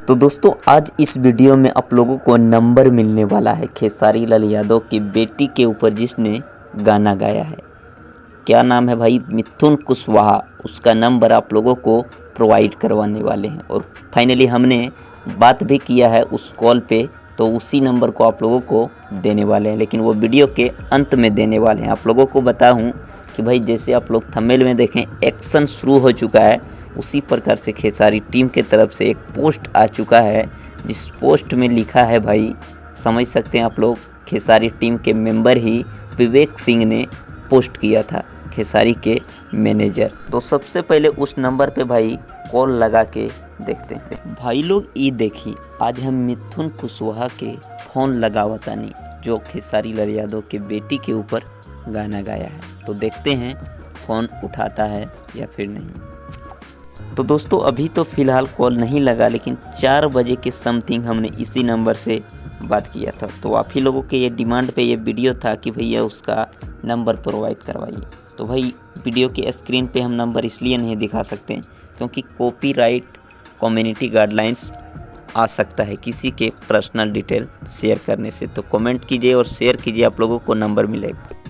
तो दोस्तों आज इस वीडियो में आप लोगों को नंबर मिलने वाला है खेसारी लाल यादव की बेटी के ऊपर जिसने गाना गाया है। क्या नाम है भाई? मिथुन कुशवाहा। उसका नंबर आप लोगों को प्रोवाइड करवाने वाले हैं और फाइनली हमने बात भी किया है उस कॉल पे, तो उसी नंबर को आप लोगों को देने वाले हैं, लेकिन वो वीडियो के अंत में देने वाले हैं। आप लोगों को बताऊं कि भाई जैसे आप लोग थंबनेल में देखें एक्शन शुरू हो चुका है, उसी प्रकार से खेसारी टीम के तरफ से एक पोस्ट आ चुका है, जिस पोस्ट में लिखा है भाई, समझ सकते हैं आप लोग, खेसारी टीम के मेंबर ही विवेक सिंह ने पोस्ट किया था, खेसारी के मैनेजर। तो सबसे पहले उस नंबर पे भाई कॉल लगा के देखते हैं। भाई लोग ये देखिए, आज हम मिथुन कुशवाहा के फ़ोन लगावतानी जो खेसारी लाल यादव के बेटी के ऊपर गाना गाया है। तो देखते हैं फ़ोन उठाता है या फिर नहीं। तो दोस्तों अभी तो फ़िलहाल कॉल नहीं लगा, लेकिन 4 बजे के समथिंग हमने इसी नंबर से बात किया था। तो आप ही लोगों के ये डिमांड पे ये वीडियो था कि भैया उसका नंबर प्रोवाइड करवाइए। तो भाई वीडियो के स्क्रीन पे हम नंबर इसलिए नहीं दिखा सकते क्योंकि कॉपीराइट कम्युनिटी गाइडलाइंस आ सकता है किसी के पर्सनल डिटेल शेयर करने से। तो कमेंट कीजिए और शेयर कीजिए, आप लोगों को नंबर मिलेगा।